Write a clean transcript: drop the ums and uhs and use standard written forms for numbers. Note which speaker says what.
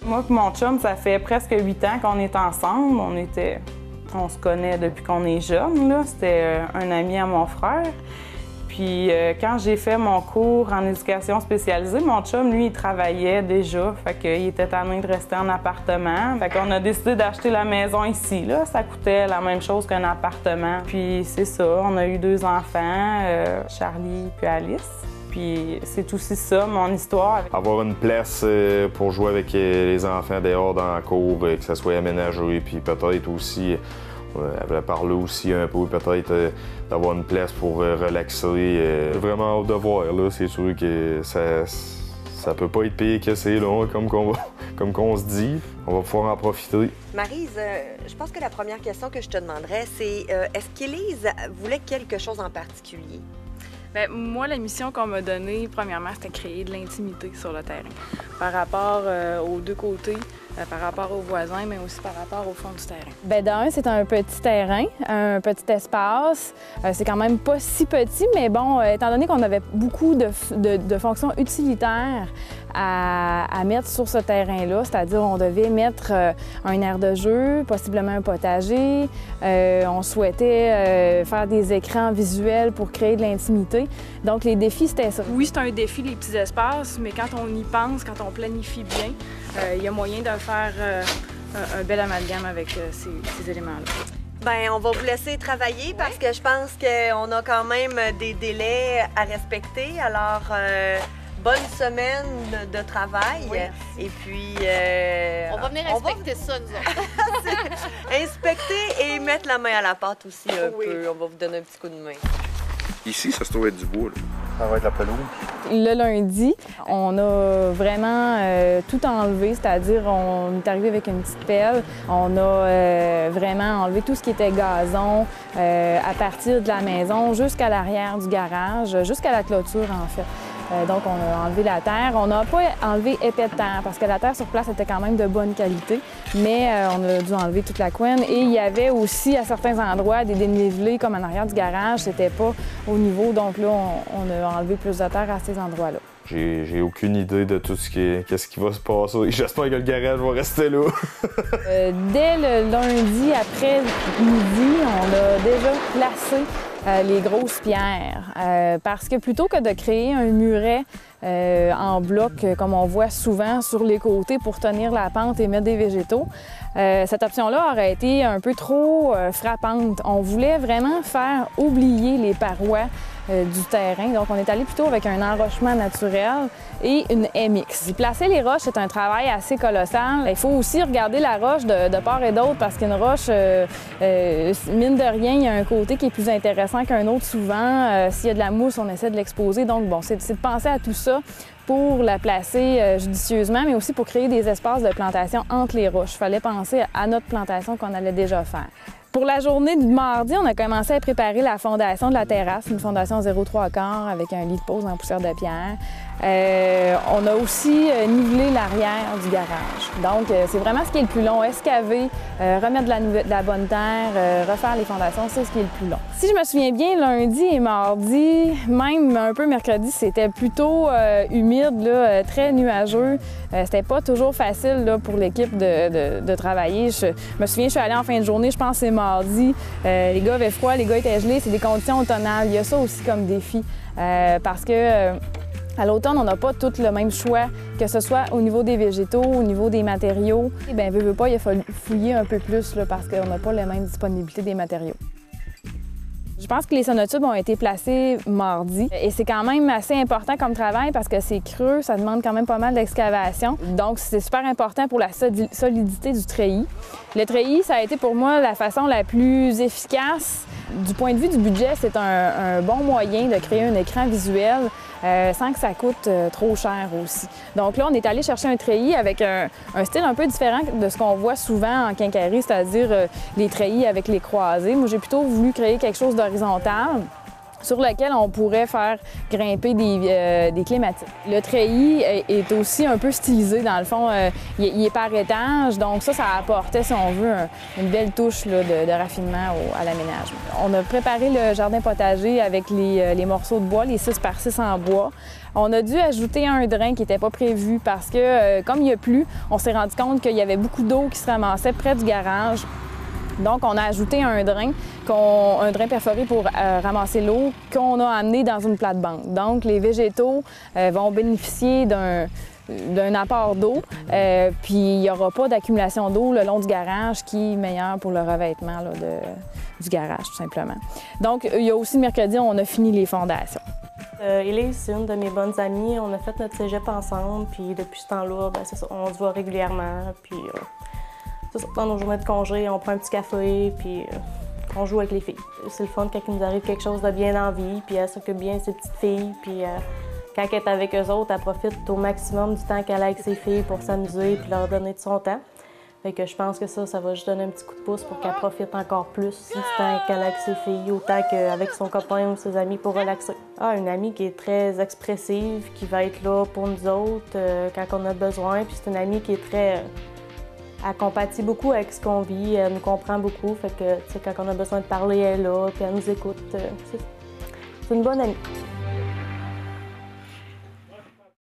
Speaker 1: Moi et mon chum, ça fait presque 8 ans qu'on est ensemble. On se connaît depuis qu'on est jeune, là. C'était un ami à mon frère. Puis quand j'ai fait mon cours en éducation spécialisée, mon chum, lui, il travaillait déjà. Fait qu'il était tanné de rester en appartement. Fait qu'on a décidé d'acheter la maison ici, là. Ça coûtait la même chose qu'un appartement. Puis c'est ça, on a eu 2 enfants, Charlie puis Alice. Puis c'est aussi ça, mon histoire.
Speaker 2: Avoir une place pour jouer avec les enfants dehors dans la cour, que ça soit aménagé, puis peut-être aussi, elle parler aussi un peu, peut-être d'avoir une place pour relaxer. Vraiment hâte de voir, là. C'est sûr que ça peut pas être pire que c'est long, comme qu'on se dit. On va pouvoir en profiter.
Speaker 3: Maryse, je pense que la première question que je te demanderais, c'est est-ce qu'Élise voulait quelque chose en particulier?
Speaker 4: Bien, moi, la mission qu'on m'a donnée, premièrement, c'était créer de l'intimité sur le terrain. Par rapport aux deux côtés, par rapport aux voisins, mais aussi par rapport au fond du terrain. Bien, d'un, c'est un petit terrain, un petit espace. C'est quand même pas si petit, mais bon, étant donné qu'on avait beaucoup de fonctions utilitaires à mettre sur ce terrain-là, c'est-à-dire on devait mettre un aire de jeu, possiblement un potager. On souhaitait faire des écrans visuels pour créer de l'intimité. Donc les défis, c'était ça. Oui, c'est un défi, les petits espaces, mais quand on y pense, quand on planifie bien, il y a moyen de faire un bel amalgame avec ces éléments-là.
Speaker 3: Bien, on va vous laisser travailler parce que je pense qu'on a quand même des délais à respecter. Alors, bonne semaine de travail. Oui. Et puis...
Speaker 5: on va venir inspecter ça, nous autres.
Speaker 3: Inspecter et mettre la main à la pâte aussi un peu. On va vous donner un petit coup de main.
Speaker 2: Ici, ça se trouve être du bois, là.
Speaker 6: Ça va être la pelouse.
Speaker 4: Le lundi, on a vraiment tout enlevé, c'est-à-dire on est arrivé avec une petite pelle. On a vraiment enlevé tout ce qui était gazon à partir de la maison jusqu'à l'arrière du garage, jusqu'à la clôture en fait. Donc, on a enlevé la terre. On n'a pas enlevé épais de terre parce que la terre sur place était quand même de bonne qualité, mais on a dû enlever toute la couenne. Et il y avait aussi, à certains endroits, des dénivelés comme en arrière du garage. C'était pas au niveau, donc là, on a enlevé plus de terre à ces endroits-là.
Speaker 2: J'ai aucune idée de tout qu'est-ce qui va se passer. J'espère que le garage va rester là.
Speaker 4: Dès le lundi après-midi, on a déjà placé les grosses pierres. Parce que plutôt que de créer un muret en bloc, comme on voit souvent sur les côtés pour tenir la pente et mettre des végétaux, cette option-là aurait été un peu trop frappante. On voulait vraiment faire oublier les parois du terrain. Donc, on est allé plutôt avec un enrochement naturel et une MX. Placer les roches, c'est un travail assez colossal. Il faut aussi regarder la roche de part et d'autre parce qu'une roche, mine de rien, il y a un côté qui est plus intéressant qu'un autre souvent. S'il y a de la mousse, on essaie de l'exposer. Donc, bon, c'est de penser à tout ça pour la placer judicieusement, mais aussi pour créer des espaces de plantation entre les roches. Il fallait penser à notre plantation qu'on allait déjà faire. Pour la journée de mardi, on a commencé à préparer la fondation de la terrasse, une fondation 0,3 avec un lit de pose en poussière de pierre. On a aussi nivelé l'arrière du garage. Donc, c'est vraiment ce qui est le plus long. Escaver, remettre de la bonne terre, refaire les fondations, c'est ce qui est le plus long. Si je me souviens bien, lundi et mardi, même un peu mercredi, c'était plutôt humide, là, très nuageux. C'était pas toujours facile là, pour l'équipe de travailler. Je me souviens, je suis allée en fin de journée, je pense que c'est mardi. Les gars avaient froid, les gars étaient gelés. C'est des conditions automnales. Il y a ça aussi comme défi. Parce que à l'automne, on n'a pas tout le même choix, que ce soit au niveau des végétaux, au niveau des matériaux. Et bien, veut pas, il a fallu fouiller un peu plus là, parce qu'on n'a pas la même disponibilité des matériaux. Je pense que les sonotubes ont été placés mardi et c'est quand même assez important comme travail parce que c'est creux, ça demande quand même pas mal d'excavation. Donc, c'est super important pour la solidité du treillis. Le treillis, ça a été pour moi la façon la plus efficace. Du point de vue du budget, c'est un bon moyen de créer un écran visuel sans que ça coûte trop cher aussi. Donc là, on est allé chercher un treillis avec un style un peu différent de ce qu'on voit souvent en quincaillerie, c'est-à-dire les treillis avec les croisés. Moi, j'ai plutôt voulu créer quelque chose d'horizontal. sur lequel on pourrait faire grimper des clématites. Le treillis est aussi un peu stylisé, dans le fond. Il est par étage, donc ça apportait, si on veut, une belle touche là, de raffinement à l'aménagement. On a préparé le jardin potager avec les morceaux de bois, les 6 par 6 en bois. On a dû ajouter un drain qui n'était pas prévu parce que, comme il a plu, on s'est rendu compte qu'il y avait beaucoup d'eau qui se ramassait près du garage. Donc, on a ajouté un drain perforé pour ramasser l'eau qu'on a amené dans une plate-bande. Donc, les végétaux vont bénéficier d'un apport d'eau, puis il n'y aura pas d'accumulation d'eau le long du garage qui est meilleur pour le revêtement là, du garage, tout simplement. Donc, il y a aussi le mercredi, on a fini les fondations.
Speaker 6: Élise, c'est une de mes bonnes amies. On a fait notre cégep ensemble, puis depuis ce temps-là, c'est ça, on se voit régulièrement. Puis, dans nos journées de congé, on prend un petit café, puis on joue avec les filles. C'est le fun quand il nous arrive quelque chose de bien en vie, puis elle s'occupe bien de ses petites filles, puis quand elle est avec eux autres, elle profite au maximum du temps qu'elle a avec ses filles pour s'amuser puis leur donner de son temps. Fait que je pense que ça va juste donner un petit coup de pouce pour qu'elle profite encore plus du temps qu'elle a avec ses filles, autant qu'avec son copain ou ses amis pour relaxer. Une amie qui est très expressive, qui va être là pour nous autres quand on a besoin, puis c'est une amie qui est très... Elle compatit beaucoup avec ce qu'on vit, elle nous comprend beaucoup, fait que quand on a besoin de parler, elle est là, puis elle nous écoute. C'est une bonne amie.